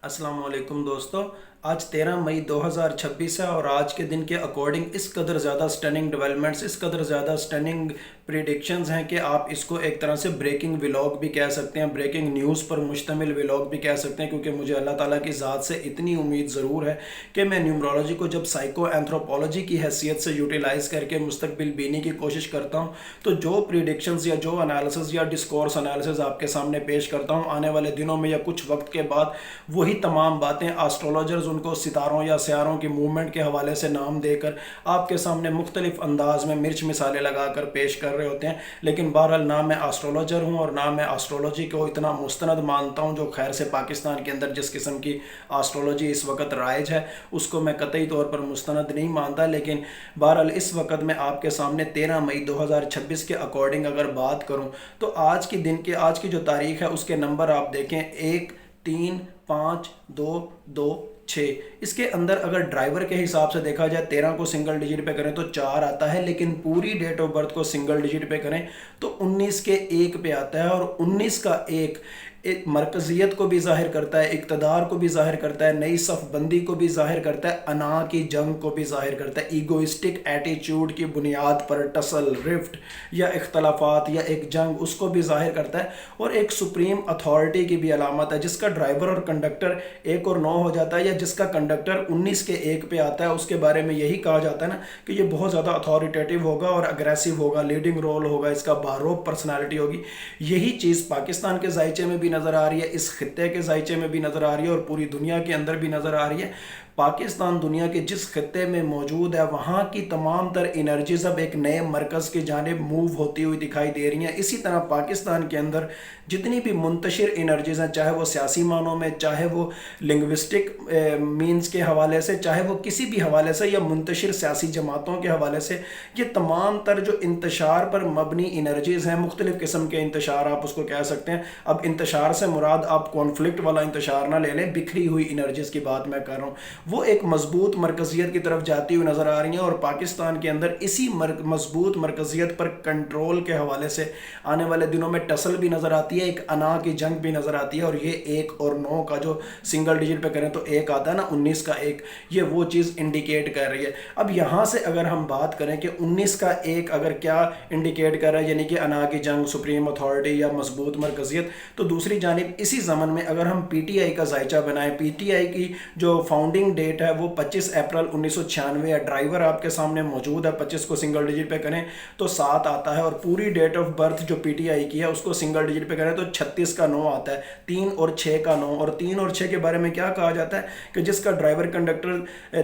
अस्सलाम वालेकुम दोस्तों। आज 13 मई 2026 है और आज के दिन के अकॉर्डिंग इस कदर ज़्यादा स्टनिंग डेवलपमेंट्स, इस कदर ज़्यादा स्टनिंग प्रिडिक्शंस हैं कि आप इसको एक तरह से ब्रेकिंग व्लॉग भी कह सकते हैं, ब्रेकिंग न्यूज़ पर मुश्तमिल व्लॉग भी कह सकते हैं, क्योंकि मुझे अल्लाह ताला की ज़ात से इतनी उम्मीद ज़रूर है कि मैं न्यूमरोलॉजी को जब साइको एंथ्रोपोलॉजी की हैसियत से यूटिलाइज़ करके मुस्तकबिल बीनी की कोशिश करता हूँ, तो जो प्रिडिक्शंस या जो एनालिसिस या डिस्कोर्स एनालिसिस आपके सामने पेश करता हूँ, आने वाले दिनों में या कुछ वक्त के बाद वही तमाम बातें एस्ट्रोलॉजर्स उनको सितारों या सियारों की मूवमेंट के हवाले से नाम देकर आपके सामने मुख्तलिफ अंदाज में मिर्च मिसाले लगाकर पेश कर रहे होते हैं। लेकिन बहरहाल ना मैं एस्ट्रोलॉजर हूँ और ना मैं एस्ट्रोलॉजी को इतना मुस्तनद मानता हूँ, जो खैर से पाकिस्तान के अंदर जिस किस्म की एस्ट्रोलॉजी इस वक्त राइज है उसको मैं कतई तौर पर मुस्तनद नहीं मानता। लेकिन बहरहाल इस वक्त मैं आपके सामने 13 मई 2026 के अकॉर्डिंग अगर बात करूँ तो आज की जो तारीख है उसके नंबर आप देखें 1, 3, 5, 2, 2, 6। इसके अंदर अगर ड्राइवर के हिसाब से देखा जाए 13 को सिंगल डिजिट पे करें तो 4 आता है, लेकिन पूरी डेट ऑफ बर्थ को सिंगल डिजिट पे करें तो 19 के 1 पे आता है। और 19 का 1 एक मरकज़ियत को भी ज़ाहिर करता है, इक़्तिदार को भी ज़ाहिर करता है, नई सफ़बंदी को भी ज़ाहिर करता है, अना की जंग को भी ज़ाहिर करता है, ईगोइस्टिक एटीट्यूड की बुनियाद पर टसल, रिफ्ट या इख्तलाफात या एक जंग उसको भी ज़ाहिर करता है, और एक सुप्रीम अथॉरिटी की भी अलामत है। जिसका ड्राइवर और कंडक्टर 1 और 9 हो जाता है या जिसका कंडक्टर 19 के 1 पे आता है, उसके बारे में यही कहा जाता है ना कि ये बहुत ज़्यादा अथॉरिटेटिव होगा और अग्रेसिव होगा, लीडिंग रोल होगा, इसका बारोब पर्सनैलिटी होगी। यही चीज़ पाकिस्तान के जायचे में भी नज़र आ रही है, इस खित्ते के जायचे में भी नज़र आ रही है और पूरी दुनिया के अंदर भी नज़र आ रही है। पाकिस्तान दुनिया के जिस खित्ते में मौजूद है वहाँ की तमाम तर एनर्जीज अब एक नए मरकज़ की जानिब मूव होती हुई दिखाई दे रही हैं। इसी तरह पाकिस्तान के अंदर जितनी भी मुंतशिर एनर्जीज हैं, चाहे वो सियासी मानों में, चाहे वो लिंग्विस्टिक मीन्स के हवाले से, चाहे वो किसी भी हवाले से या मुंतशिर सियासी जमातों के हवाले से, ये तमाम तर जो इंतशार पर मबनी एनर्जीज़ हैं, मुख्तलिफ़ किस्म के इंतशार आप उसको कह सकते हैं। अब इंतशार से मुराद आप कॉन्फ्लिक्ट वाला इंतशार ना ले लें, बिखरी हुई एनर्जीज़ की बात मैं कर रहा हूँ। वो एक मजबूत मरकज़ियत की तरफ जाती हुई नज़र आ रही हैं और पाकिस्तान के अंदर इसी मजबूत मरकज़ियत पर कंट्रोल के हवाले से आने वाले दिनों में टसल भी नज़र आती है, एक अना की जंग भी नज़र आती है। और ये 1 और 9 का जो सिंगल डिजिट पे करें तो 1 आता है ना, 19 का 1, ये वो चीज़ इंडिकेट कर रही है। अब यहाँ से अगर हम बात करें कि 19 का 1 अगर क्या इंडिकेट कर रहा है, यानी कि अना की जंग, सुप्रीम अथॉरिटी या मजबूत मरकज़ियत, तो दूसरी जानिब इसी ज़मन में अगर हम PTI का जायचा बनाएं, PTI की जो फाउंडिंग डेट है वो 25 अप्रैल 1996 है। ड्राइवर आपके सामने मौजूद है, 25 को सिंगल डिजिट पे करें तो 7 आता है, और पूरी डेट ऑफ बर्थ जो PTI की है उसको सिंगल डिजिट पे करें तो 36 का 9 आता है, 3 और 6 का 9। और 3 और 6 के बारे में क्या कहा जाता है कि जिसका ड्राइवर कंडक्टर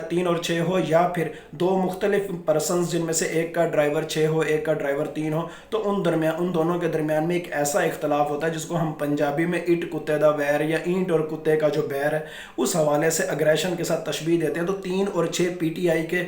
3 और 6 हो, या फिर 2 मुख्तलिफ पर्सन जिनमें से एक का ड्राइवर 6 हो, एक का ड्राइवर 3 हो, तो उन दोनों के दरमियान में एक ऐसा इख्तलाफ होता है जिसको हम पंजाबी में ईंट कुत्ते दा बैर या ईंट और कुत्ते का जो बैर है उस हवाले से अग्रेशन के साथ तशबीह देते हैं। तो 3 और 6 PTI के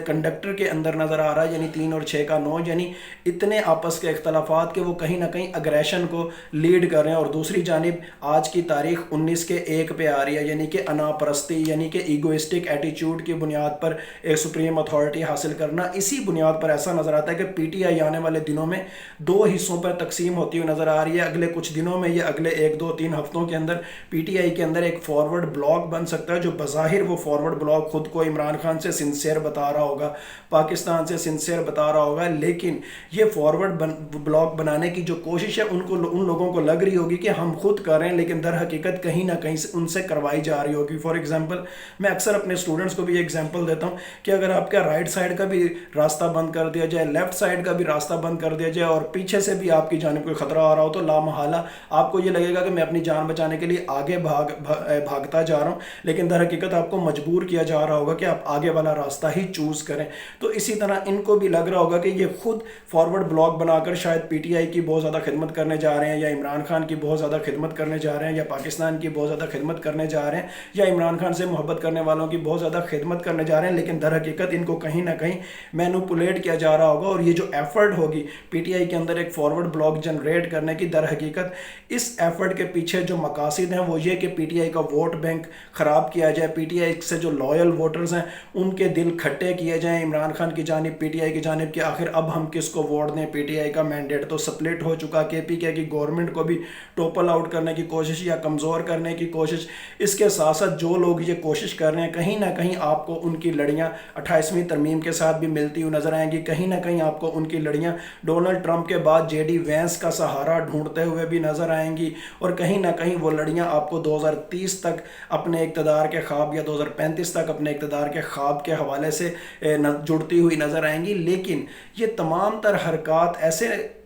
कंडक्टर के अंदर नज़र आ रहा है, यानी 3 और 6 का 9, यानी इतने आपस के इख्तलाफात के वो कहीं ना कहीं अग्रेशन को लीड कर रहे हैं। और दूसरी जानिब आज की तारीख 19 के 1 पे आ रही है, यानी कि अनापरस्ती, यानी कि ईगोइस्टिक एटीट्यूड की बुनियाद पर एक सुप्रीम अथॉरिटी हासिल करना। इसी बुनियाद पर ऐसा नज़र आता है कि PTI आने वाले दिनों में 2 हिस्सों पर तकसीम होती हुई नज़र आ रही है। अगले कुछ दिनों में, ये अगले 1, 2, 3 हफ्तों के अंदर PTI के अंदर एक फॉरवर्ड ब्लॉक बन सकता है, जो बज़ाहिर वो फॉरवर्ड ब्लॉक खुद को इमरान खान से सिंसियर बता रहा होगा, पाकिस्तान से सिंसियर बता रहा होगा, लेकिन ये फॉरवर्ड ब्लॉक बनाने की जो कोशिश है उन लोगों को लग रही होगी कि हम खुद कर रहे हैं, लेकिन दर हकीकत कहीं ना कहीं से उनसे करवाई जा रही होगी। फॉर एग्जांपल, मैं अक्सर अपने स्टूडेंट्स को भी एग्जांपल देता हूं कि अगर आपका राइट साइड का भी रास्ता बंद कर दिया जाए, लेफ्ट साइड का भी रास्ता बंद कर दिया जाए और पीछे से भी आपकी जानिब कोई खतरा आ रहा हो, तो लामहला आपको ये लगेगा कि मैं अपनी जान बचाने के लिए आगे भागता जा रहा हूँ, लेकिन दर हकीकत आपको मजबूर किया जा रहा होगा कि आप आगे वाला रास्ता ही चूज करें। तो इसी तरह इनको भी लग रहा होगा कि ये खुद फॉरवर्ड ब्लॉक बनाकर शायद PTI की बहुत ज़्यादा खिदमत करने जा रहे हैं, या इमरान खान की बहुत ज़्यादा खिदमत करने जा रहे हैं, या पाकिस्तान की बहुत ज़्यादा खिदमत करने जा रहे हैं, या इमरान खान से मोहब्बत करने वालों की बहुत ज़्यादा खिदमत करने जा रहे हैं। लेकिन दर हकीकत इनको कहीं ना कहीं मैनिपुलेट किया जा रहा होगा, और ये जो एफर्ट होगी PTI के अंदर एक फॉरवर्ड ब्लॉक जनरेट करने की, दर हकीकत इस एफर्ट के पीछे जो मकासद हैं वो ये कि PTI का वोट बैंक ख़राब किया जाए, पीटीआई से जो लॉयल वोटर्स हैं उनके दिल खट्टे किए जाएं इमरान खान की जानिब, पीटीआई की जानिब कि आखिर अब हम किसको वोट दें। पीटीआई का मैंडेट तो स्प्लिट हो चुका, केपीके की गवर्नमेंट को भी टोपल आउट करने की कोशिश या कमज़ोर करने की कोशिश। इसके साथ साथ जो लोग ये कोशिश कर रहे हैं, कहीं ना कहीं आपको उनकी लड़ियाँ 28वीं तरमीम के साथ भी मिलती हुई नजर आएंगी, कहीं ना कहीं आपको उनकी लड़ियाँ डोनाल्ड ट्रंप के बाद जेडी वेंस का सहारा ढूंढते हुए भी नजर आएंगी, और कहीं ना कहीं वो लड़ियाँ आपको 2030 तक अपने इक़्तिदार के ख्वाब या 2035 तक अपने इक़्तिदार के ख्वाब के हवाले से जुड़ती हुई नजर आएंगी। लेकिन ये तमाम तर हरकत ऐसे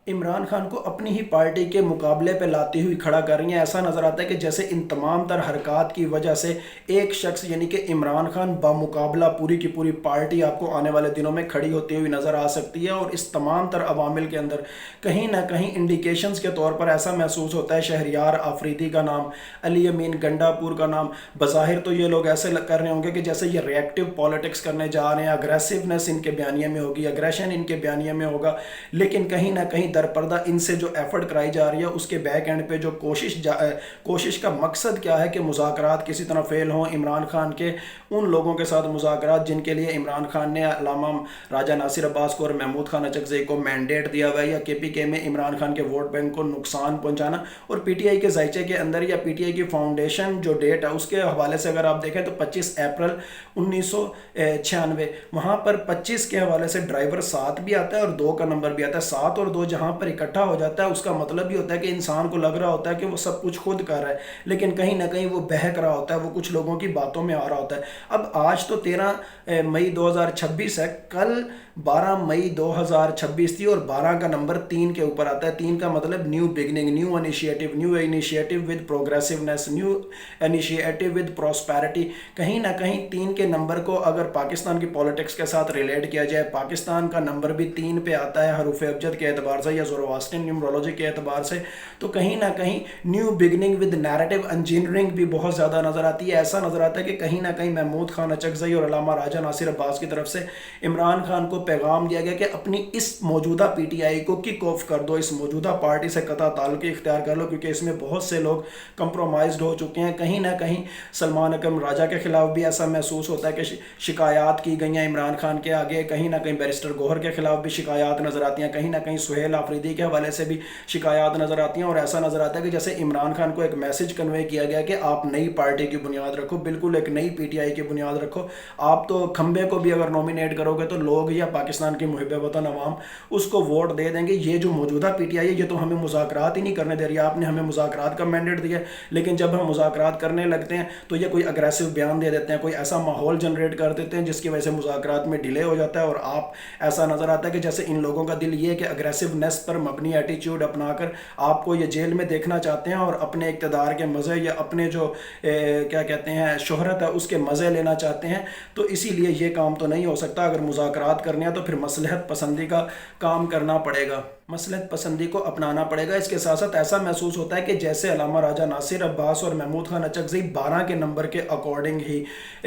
इमरान खान को अपनी ही पार्टी के मुकाबले पे लाती हुई खड़ा कर रही हैं। ऐसा नज़र आता है कि जैसे इन तमाम तर हरकत की वजह से एक शख्स यानी कि इमरान खान बामुकाबला पूरी की पूरी पार्टी आपको आने वाले दिनों में खड़ी होती हुई नज़र आ सकती है। और इस तमाम तर अवामिल के अंदर कहीं ना कहीं इंडिकेशंस के तौर पर ऐसा महसूस होता है, शहरियार आफरीदी का नाम, अली अमीन गंडापुर का नाम, बज़ाहिर तो ये लोग ऐसे कर रहे होंगे कि जैसे ये रिएक्टिव पॉलिटिक्स करने जा रहे हैं, अग्रेसिवनेस इनके बयानिए में होगी, अग्रेशन इनके बयानिए में होगा। लेकिन कहीं ना कहीं दरपर्दा इनसे जो एफर्ट कराई जा रही है उसके बैक एंड पे जो कोशिश का मकसद क्या है कि मुज़ाकरात किसी तरह फेल हों, इमरान खान के उन लोगों के साथ मुज़ाकरात जिनके लिए इमरान खान ने अल्लामा राजा नासिर अब्बास को और महमूद खान अचकज़ई को मैंडेट दिया हुआ है, या केपीके में इमरान खान के वोट बैंक को नुकसान पहुंचाना। और पीटीआई के जायचे के अंदर या पीटीआई की फाउंडेशन जो डेट है उसके हवाले से अगर आप देखें तो 25 अप्रैल 1996, वहाँ पर 25 के हवाले से ड्राइवर 7 भी आता है और 2 का नंबर भी आता है। 7 और 2 जहाँ पर इकट्ठा हो जाता है उसका मतलब ये होता है कि इंसान को लग रहा होता है कि वो सब कुछ खुद कर रहा है, लेकिन कहीं ना कहीं वो बहक रहा होता है, वो कुछ लोगों की बातों में आ रहा होता है। अब आज तो 13 मई 2026 है, कल 12 मई 2026 थी और 12 का नंबर 3 के ऊपर आता है। 3 का मतलब new beginning, new initiative with progressiveness, new initiative with prosperity. कहीं ना कहीं 3 के नंबर को अगर पाकिस्तान की पॉलिटिक्स के साथ रिलेट किया जाए, पाकिस्तान का नंबर भी 3 पे आता है हरूफ अबजद के एतबार से या ज़ोरोआस्ट्रियन न्यूमरोलॉजी के एतबार से, तो कहीं ना कहीं new beginning with narrative engineering भी बहुत ज़्यादा नज़र आती है। ऐसा नज़र आता है कि कहीं ना कहीं महमूद खान अचकज़ई और अल्लामा राजा नासिर अब्बास की तरफ से इमरान खान को पैगाम दिया गया कि अपनी इस मौजूदा पीटीआई को किक ऑफ कर दो, इस मौजूदा पार्टी से कता ताल्लुक इख्तियार कर लो, क्योंकि इसमें बहुत से लोग कंप्रोमाइज्ड हो चुके हैं। कहीं ना कहीं सलमान अकरम राजा के खिलाफ भी ऐसा महसूस होता है कि शिकायत की गई हैं इमरान खान के आगे, कहीं ना कहीं बैरिस्टर गौहर के खिलाफ भी शिकायत नज़र आती हैं, कहीं ना कहीं सुहेल आफरीदी के हवाले से भी शिकायत नज़र आती हैं। और ऐसा नज़र आता है कि जैसे इमरान खान को एक मैसेज कन्वे किया गया कि आप नई पार्टी की बुनियाद रखो, बिल्कुल एक नई पीटीआई की बुनियाद रखो। आप तो खंबे को भी अगर नॉमिनेट करोगे तो लोग या पाकिस्तान की मुहिब वतन अवाम उसको वोट दे देंगे। ये जो मौजूदा पीटीआई है ये तो हमें मुज़ाकरात ही नहीं करने दे रही है, आपने हमें मुज़ाकरात का मैंडेट दिया, लेकिन जब हम मुज़ाकरात करने लगते हैं तो ये कोई अग्रेसिव बयान दे देते हैं, कोई ऐसा माहौल जनरेट कर देते हैं जिसकी वजह से मुज़ाकरात में डिले हो जाता है। और आप ऐसा नज़र आता है कि जैसे इन लोगों का दिल ये है कि अग्रेसिवनेस पर मबनी एटीट्यूड अपनाकर आपको ये जेल में देखना चाहते हैं और अपने इक़्तिदार के मज़े या अपने जो क्या कहते हैं शोहरत है उसके मज़े लेना चाहते हैं। तो इसीलिए ये काम तो नहीं हो सकता। अगर मुज़ाकरात करने हैं तो फिर मसलहत पसंदी का काम करना पड़ेगा, मसलहत पसंदी को अपनाना पड़ेगा। इसके साथ साथ ऐसा महसूस होता है कि जैसे अल्लामा राजा नासिर अब्बास और महमूद खान अचकज़ई 12 के नंबर के अकॉर्डिंग ही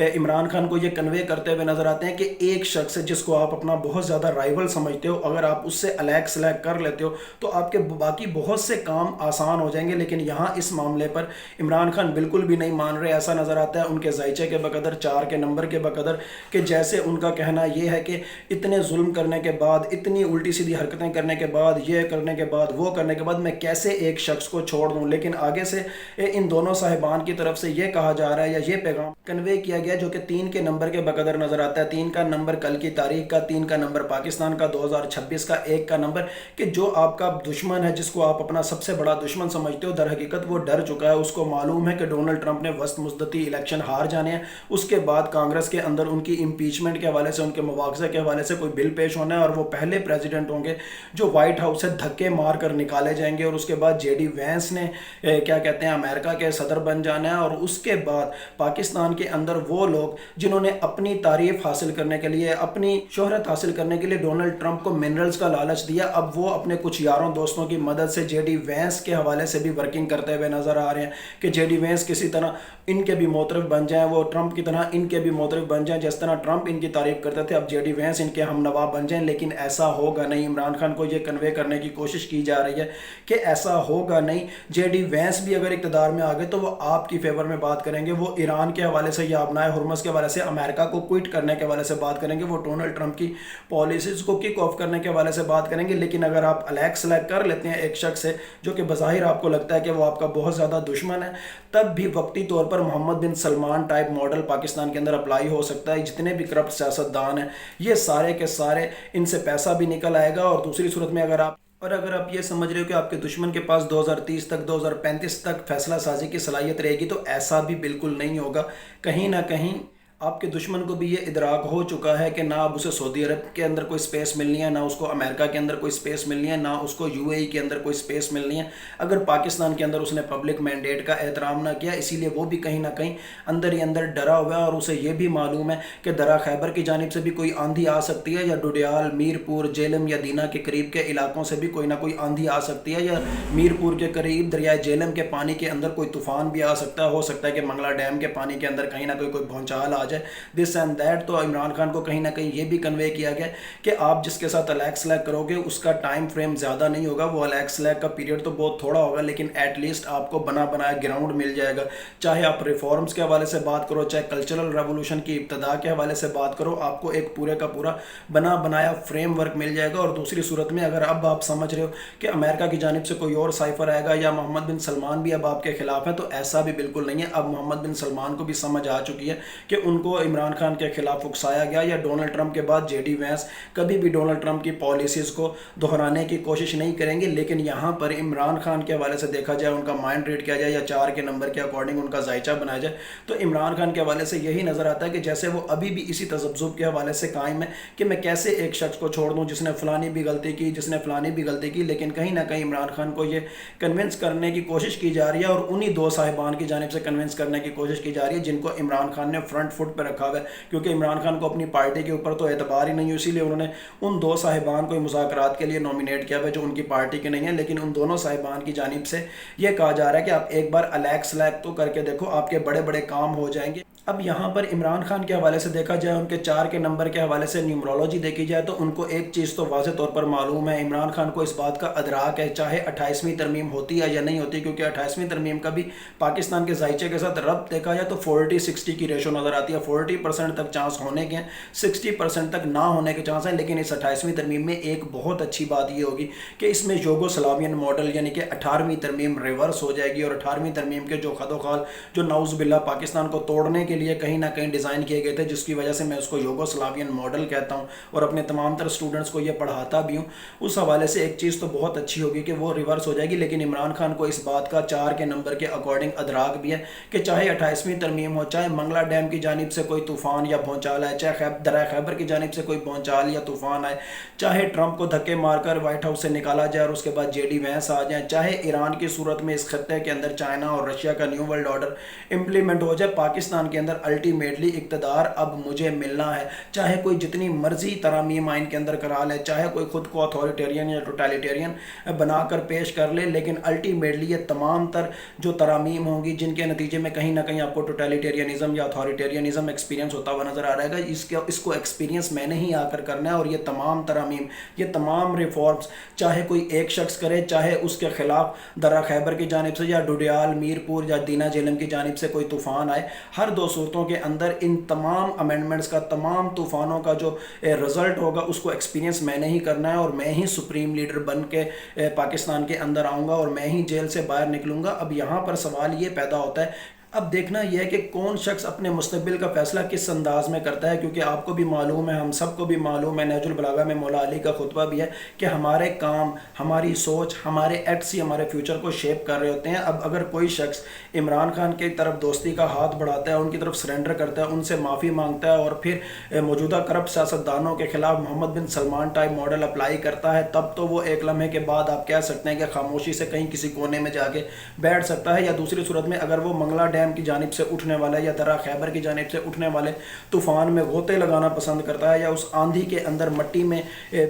इमरान खान को ये कन्वे करते हुए नज़र आते हैं कि एक शख्स जिसको आप अपना बहुत ज़्यादा राइवल समझते हो, अगर आप उससे अलैग सलैग कर लेते हो तो आपके बाकी बहुत से काम आसान हो जाएंगे। लेकिन यहाँ इस मामले पर इमरान खान बिल्कुल भी नहीं मान रहे। ऐसा नज़र आता है उनके जायचे के बकदर, 4 के नंबर के बकदर, कि जैसे उनका कहना यह है कि इतने जुल्म करने के बाद, इतनी उल्टी सीधी हरकतें करने के बाद, ये करने के बाद, वो करने के बाद मैं कैसे एक शख्स को छोड़ दूं। लेकिन आगे से इन दोनों साहिबान की तरफ से ये कहा जा रहा है या ये पैगाम कन्वे किया गया जो कि 3 के नंबर के बकदर नजर आता है। 3 का नंबर कल की तारीख का, 3 का नंबर पाकिस्तान का 2026 का, 1 का नंबर, कि जो आपका दुश्मन है, जिसको आप अपना सबसे बड़ा दुश्मन समझते हो, दर हकीकत वो डर चुका है। उसको मालूम है कि डोनाल्ड ट्रंप ने वस्त मुद्दती इलेक्शन हार जाने हैं, उसके बाद कांग्रेस के अंदर उनकी इम्पीचमेंट के हवाले से, उनके मुआवजे के हवाले से कोई बिल पेश होना है और वो पहले प्रेसिडेंट होंगे जो व्हाइट हाउस से धक्के मार कर निकाले जाएंगे। और उसके बाद जेडी वेंस ने क्या कहते हैं अमेरिका के सदर बन जाना है। और उसके बाद पाकिस्तान के अंदर वो लोग जिन्होंने अपनी तारीफ हासिल करने के लिए, अपनी शोहरत हासिल करने के लिए डोनाल्ड ट्रंप को मिनरल्स का लालच दिया, अब वो अपने कुछ यारों दोस्तों की मदद से जेडी वेंस के हवाले से भी वर्किंग करते हुए नजर आ रहे हैं कि जेडी वेंस किसी तरह इनके भी मोतरफ बन जाएं, वो ट्रंप की तरह इनके भी मोतरफ बन जाएं। जिस तरह ट्रंप इनकी तारीफ करते थे अब जेडी वेंस इनके हम नवाब बन जाएं। लेकिन ऐसा होगा नहीं। इमरान खान को ये कन्वे कन्वे करने की कोशिश की जा रही है कि ऐसा होगा नहीं। जेडी वैंस भी अगर इक़्तिदार में आ गए तो वो आपकी फेवर में बात करेंगे, वो ईरान के हवाले से या अपनाए हुर्मस के हवाले से अमेरिका को क्विट करने के हवाले से बात करेंगे, वो डोनाल्ड ट्रंप की पॉलिसीज़ को किक ऑफ करने के हवाले से बात करेंगे। लेकिन अगर आप अलग सेलेक्ट कर लेते हैं एक शख्स से जो कि बज़ाहिर आपको लगता है कि वो आपका बहुत ज़्यादा दुश्मन है, तब भी वक्ती तौर पर मोहम्मद बिन सलमान टाइप मॉडल पाकिस्तान के अंदर अप्लाई हो सकता है। जितने भी करप्ट सियासतदान हैं ये सारे के सारे, इनसे पैसा भी निकल आएगा। और दूसरी सूरत में अगर आप ये समझ रहे हो कि आपके दुश्मन के पास 2030 तक 2035 तक फैसला साजी की सलाहियत रहेगी, तो ऐसा भी बिल्कुल नहीं होगा। कहीं ना कहीं आपके दुश्मन को भी ये इदराक हो चुका है कि ना अब उसे सऊदी अरब के अंदर कोई स्पेस मिलनी है, ना उसको अमेरिका के अंदर कोई स्पेस मिलनी है, ना उसको यूएई के अंदर कोई स्पेस मिलनी है अगर पाकिस्तान के अंदर उसने पब्लिक मैंडेट का एहतराम ना किया। इसीलिए वो भी कहीं ना कहीं अंदर ही अंदर डरा हुआ है और उसे ये भी मालूम है कि दरा खैबर की जानिब से भी कोई आंधी आ सकती है, या डुडियाल, मीरपुर, जेलम या दीना के करीब के इलाकों से भी कोई ना कोई आंधी आ सकती है, या मीरपुर के करीब दरिया जेलम के पानी के अंदर कोई तूफ़ान भी आ सकता है। हो सकता है कि मंगला डैम के पानी के अंदर कहीं ना कोई भौचाल आ जाए, दिस एंड दैट। तो इमरान खान को कहीं ना कहीं ये भी कन्वे किया गया कि आप जिसके साथ अलैग स्लैग करोगे उसका टाइम फ्रेम ज़्यादा नहीं होगा, वो अलैग स्लैग का पीरियड तो बहुत थोड़ा होगा, लेकिन एटलीस्ट आपको बना बनाया ग्राउंड मिल जाएगा। चाहे आप रिफॉर्म्स के हवाले से बात करो, चाहे कल्चरल रेवोल्यूशन की इब्तदा के हवाले से बात करो, आपको एक पूरे का पूरा बना बनाया फ्रेमवर्क मिल जाएगा। और दूसरी सूरत में अगर अब आप समझ रहे हो कि अमेरिका की जानिब से कोई और साइफर आएगा या मोहम्मद बिन सलमान भी अब आपके खिलाफ है, तो ऐसा भी बिल्कुल नहीं है। अब मोहम्मद बिन सलमान को भी समझ आ चुकी है कि उनको इमरान खान के खिलाफ उकसाया गया, या डोनाल्ड ट्रंप के बाद जेडी वैंस कभी भी डोनाल्ड ट्रंप की पॉलिसीज़ को दोहराने की कोशिश नहीं करेंगे। लेकिन यहाँ पर इमरान खान के हवाले से देखा जाए, उनका माइंड रीड किया जाए या 4 के नंबर के अकॉर्डिंग उनका जायचा बनाया जाए, तो इमरान खान के हवाले से यही नज़र आता है कि जैसे वो अभी भी इसी तज़ब्ज़ुब के हवाले से कायम है कि मैं कैसे एक शख्स को छोड़ दूँ जिसने फ़लानी भी गलती की, जिसने फ़लानी भी गलती की। लेकिन कहीं ना कहीं इमरान खान को ये कन्विंस करने की कोशिश की जा रही है, और उन्हीं दो साहिबान की जानिब से कन्विंस करने की कोशिश की जा रही है जिनको इमरान खान ने फ्रंट फुट पर रखा हुआ है। क्योंकि इमरान खान को अपनी पार्टी के ऊपर तो एतबार ही नहीं है, इसीलिए उन्होंने उन दो साहिबान को मुज़ाकरात के लिए नॉमिनेट किया हुआ जो उनकी पार्टी के नहीं है। लेकिन उन दोनों साहिबान की जानिब से यह कहा जा रहा है कि आप एक बार अलैग स्लैग तो करके देखो, आपके बड़े बड़े काम हो जाएंगे। अब यहाँ पर इमरान खान के हवाले से देखा जाए, उनके 4 के नंबर के हवाले से न्यूमरोलॉजी देखी जाए, तो उनको एक चीज़ तो वाज़े तौर पर मालूम है, इमरान खान को इस बात का अदराक है, चाहे 28वीं तरमीम होती है या नहीं होती, क्योंकि 28वीं तरमीम का भी पाकिस्तान के जायचे के साथ रब्त देखा जाए तो 40-60 की रेशो नज़र आती है। 40% तक चांस होने के, 60% तक ना होने के चांस हैं। लेकिन इस 28वीं तरमीम में एक बहुत अच्छी बात ये होगी कि इसमें योगोस्लावियन मॉडल यानी कि 18वीं तरमीम रिवर्स हो जाएगी, और 18वीं तरमीम के जो खदोखाल जो नाउज़ बिल्ला पाकिस्तान को तोड़ने के लिए कहीं ना कहीं डिज़ाइन किए गए थे, जिसकी वजह से मैं उसको योगोस्लावियन मॉडल कहता हूँ और अपने तमाम तर स्टूडेंट्स को ये पढ़ाता भी हूँ। उस हवाले से एक चीज़ तो बहुत अच्छी होगी कि वो रिवर्स हो जाएगी। लेकिन इमरान खान को इस बात का 4 के नंबर के अकॉर्डिंग अदराक भी है कि चाहे 28वीं तरमीम हो, चाहे मंगला डैम की जानिब से कोई तूफ़ान या भौचाल आए, चाहे दरा खैबर की जानिब से कोई भौचाल या तूफ़ान आए, चाहे ट्रंप को धक्के मारकर वाइट हाउस से निकाला जाए और उसके बाद जेडी वैंस आ जाए, चाहे ईरान की सूरत में इस खत्ते के अंदर चाइना और रशिया का न्यू वर्ल्ड ऑर्डर इम्प्लीमेंट हो जाए, पाकिस्तान के अंदर अल्टीमेटली इक़्तिदार अब मुझे मिलना है। चाहे कोई जितनी मर्जी तरामीम आइन के अंदर करा ले, चाहे कोई खुद को अथॉरिटेरियन या टोटलिटेरियन बनाकर पेश कर ले, लेकिन अल्टीमेटली ये तमाम तर जो तरामीम होंगी जिनके नतीजे में कहीं ना कहीं आपको टोटलिटेरियनिज्म या अथॉरिटेरियनिज्म एक्सपीरियंस होता हुआ नजर आ रहा है, इसको एक्सपीरियंस मैंने ही आकर करना है। और ये तमाम तरामीम, ये तमाम रिफॉर्म्स चाहे कोई एक शख्स करे, चाहे उसके खिलाफ दरा खैबर की जानिब से या डुडियाल, मीरपुर या दीना जेलम की जानिब से कोई तूफ़ान आए, हर दो सूरतों के अंदर इन तमाम अमेंडमेंट्स का, तमाम तूफ़ानों का जो रिज़ल्ट होगा उसको एक्सपीरियंस मैंने ही करना है, और मैं ही सुप्रीम लीडर बन के पाकिस्तान के अंदर आऊँगा और मैं ही जेल से बाहर निकलूँगा। अब यहाँ पर सवाल ये पैदा होता है, अब देखना यह है कि कौन शख्स अपने मुस्तकबिल का फ़ैसला किस अंदाज में करता है। क्योंकि आपको भी मालूम है, हम सबको भी मालूम है, नहजुल बलागा में मौला अली का खुतबा भी है कि हमारे काम, हमारी सोच, हमारे एक्ट्स ही हमारे फ्यूचर को शेप कर रहे होते हैं। अब अगर कोई शख्स इमरान खान की तरफ दोस्ती का हाथ बढ़ाता है, उनकी तरफ सरेंडर करता है, उनसे माफ़ी मांगता है और फिर मौजूदा करप्ट सियासतदानों के खिलाफ मोहम्मद बिन सलमान टाइप मॉडल अप्लाई करता है, तब तो वो एक लम्हे के बाद आप कह सकते हैं कि खामोशी से कहीं किसी कोने में जाके बैठ सकता है। या दूसरी सूरत में अगर वो मंगला ڈیم کی جانب سے اٹھنے والے یا درہ خیبر کی جانب سے اٹھنے والے طوفان میں غوطے لگانا پسند کرتا ہے، یا اس آندھی کے اندر مٹی میں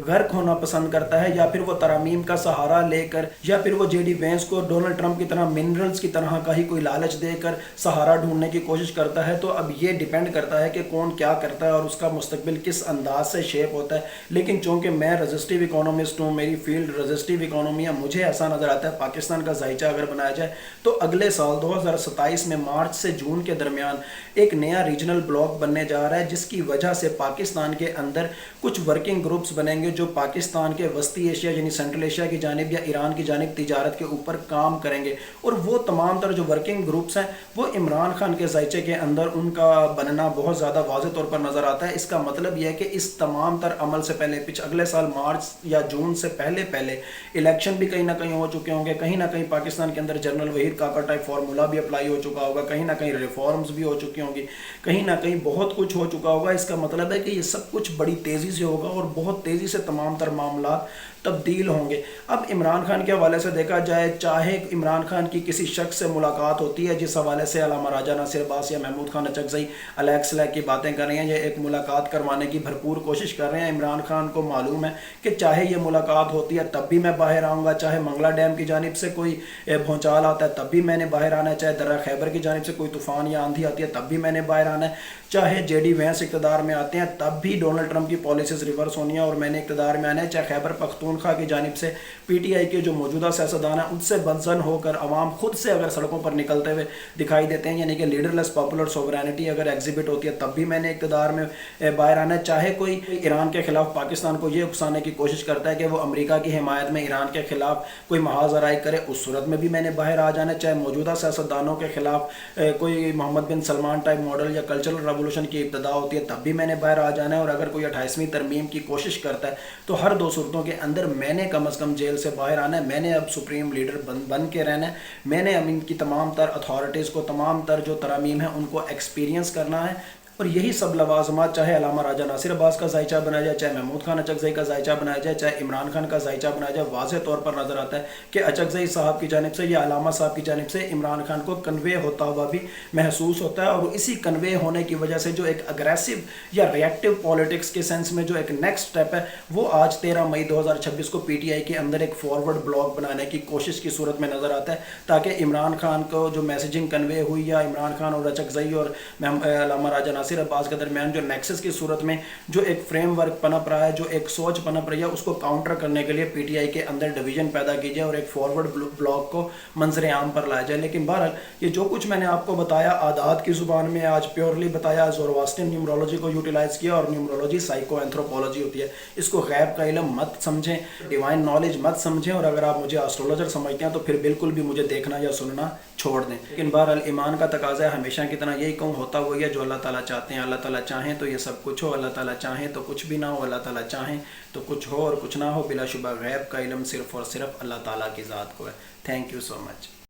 غرق ہونا پسند کرتا ہے، یا پھر وہ ترامیم کا سہارا لے کر، یا پھر وہ جے ڈی وینس کو ڈونلڈ ٹرمپ کی طرح منرلز کی طرح کا ہی کوئی لالچ دے کر سہارا ڈھونڈنے کی کوشش کرتا ہے. تو اب یہ ڈیپینڈ کرتا ہے کہ کون کیا کرتا ہے اور اس کا مستقبل کس انداز سے شیپ ہوتا ہے. لیکن چونکہ میں رجسٹیو اکانومسٹ ہوں، میری فیلڈ رجسٹیو اکانومی ہے، مجھے ایسا نظر آتا ہے پاکستان کا ذائچہ اگر بنایا جائے تو اگلے سال 2027 میں مارچ سے جون کے درمیان ایک نیا ریجنل بلاک بننے جا رہا ہے، جس کی وجہ سے پاکستان کے اندر کچھ ورکنگ گروپس بنیں گے جو پاکستان کے وسطی ایشیا یعنی سینٹرل ایشیا کی جانب یا ایران کی جانب تجارت کے اوپر کام کریں گے. اور وہ تمام تر جو ورکنگ گروپس ہیں وہ عمران خان کے ذائچے کے اندر ان کا بننا بہت زیادہ واضح طور پر نظر آتا ہے. اس کا مطلب یہ ہے کہ اس تمام تر عمل سے پہلے اگلے سال مارچ یا جون سے پہلے الیکشن بھی کہیں نہ کہیں ہو چکے ہوں گے، کہیں نہ کہیں پاکستان کے اندر جنرل وحید کاکا ٹائپ فارمولا بھی اپلائی ہو چکا ہوگا، کہیں نہ کہیں ریفارمز بھی ہو چکی ہوں گی، کہیں نہ کہیں بہت کچھ ہو چکا ہوگا. اس کا مطلب ہے کہ یہ سب کچھ بڑی تیزی سے ہوگا اور بہت تیزی سے تمام تر معاملات تبدیل ہوں گے. اب عمران خان کے حوالے سے دیکھا جائے، چاہے عمران خان کی کسی شخص سے ملاقات ہوتی ہے جس حوالے سے علامہ راجہ ناصر عباس یا محمود خان اچکزئی علیگ سلیگ کی باتیں کر رہے ہیں، یہ ایک ملاقات کروانے کی بھرپور کوشش کر رہے ہیں. عمران خان کو معلوم ہے کہ چاہے یہ ملاقات ہوتی ہے تب بھی میں باہر آؤں گا، چاہے منگلا ڈیم کی جانب سے کوئی بھونچال آتا ہے تب بھی میں نے باہر آنا ہے، چاہے درہ خیبر کی جانب سے کوئی طوفان یا آندھی آتی ہے تب بھی میں نے باہر آنا ہے، چاہے جے ڈی وینس اقتدار میں آتے ہیں تب بھی ڈونلڈ ٹرمپ کی پالیسیز ریورس ہونی ہے اور میں نے اقتدار میں آنا ہے، چاہے خیبر پختونخوا کی جانب سے پی ٹی آئی کے جو موجودہ سیاستدان ہیں ان سے بدظن ہو کر عوام خود سے اگر سڑکوں پر نکلتے ہوئے دکھائی دیتے ہیں، یعنی کہ لیڈر لیس پاپولر سوورینٹی اگر ایگزیبٹ ہوتی ہے تب بھی میں نے اقتدار میں باہر آنا ہے. چاہے کوئی ایران کے خلاف پاکستان کو یہ اکسانے کی کوشش کرتا ہے کہ وہ امریکہ کی حمایت میں ایران کے خلاف کوئی محاذ آرائی کرے، اس صورت میں بھی میں نے باہر آ جانا ہے. چاہے موجودہ سیاستدانوں کے خلاف کوئی محمد بن سلمان ٹائپ ماڈل یا کلچرل ریولوشن کی ابتدا ہوتی ہے تب بھی میں نے باہر آ جانا ہے. اور اگر کوئی 28ویں ترمیم کی کوشش کرتا ہے تو ہر دو صورتوں کے اندر میں نے کم از کم جیل سے باہر آنا ہے. میں نے اب سپریم لیڈر بن کے رہنا ہے. میں نے اب ان کی تمام تر اتھارٹیز کو، تمام تر جو ترامیم ہیں ان کو ایکسپیرینس کرنا ہے. اور یہی سب لوازمات چاہے علامہ راجہ ناصر عباس کا ذائچہ بنایا جائے، چاہے محمود خان اچکزئی کا ذائچہ بنایا جائے، چاہے عمران خان کا ذائچہ بنایا جائے، واضح طور پر نظر آتا ہے کہ اچکزئی صاحب کی جانب سے یا علامہ صاحب کی جانب سے عمران خان کو کنوے ہوتا ہوا بھی محسوس ہوتا ہے. اور اسی کنوے ہونے کی وجہ سے جو ایک اگریسو یا ریئیکٹیو پالیٹکس کے سینس میں جو ایک نیکسٹ سٹیپ ہے وہ آج 13 مئی 2026 کو پی ٹی آئی کے اندر ایک فارورڈ بلاک بنانے کی کوشش کی صورت میں نظر آتا ہے، تاکہ عمران خان کو جو میسیجنگ کنوے ہوئی یا عمران خان اور اچکزئی اور علامہ راجہ ناصر عباس کے درمیان جو نیکسس کی صورت میں جو ایک فریم ورک پنپ رہا ہے، جو ایک سوچ پنپ رہی ہے، اس کو کاؤنٹر کرنے کے لیے پی ٹی آئی کے اندر ڈویژن پیدا کی جائے اور ایک فارورڈ بلاک کو منظر عام پر لایا جائے. لیکن بہرحال یہ جو کچھ میں نے آپ کو بتایا عادات کی زبان میں آج پیورلی بتایا، زورواسٹین نیومرولوجی کو یوٹیلائز کیا، اور نیومرولوجی سائیکو اینتھروپولوجی ہوتی ہے. اس کو غیب کا علم مت سمجھیں، ڈیوائن نالج مت سمجھیں، اور اگر آپ مجھے ایسٹرولوجر سمجھتے ہیں تو پھر بالکل بھی مجھے دیکھنا یا سننا چھوڑ دیں. لیکن بہرحال ایمان کا تقاضا ہے ہمیشہ کی طرح یہی کہوں، ہوتا وہی ہے جو اللہ تعالیٰ چاہتے ہیں. اللہ تعالیٰ چاہیں تو یہ سب کچھ ہو، اللہ تعالیٰ چاہیں تو کچھ بھی نہ ہو، اللہ تعالیٰ چاہیں تو کچھ ہو اور کچھ نہ ہو. بلا شبہ غیب کا علم صرف اور صرف اللہ تعالیٰ کی ذات کو ہے. Thank you so much.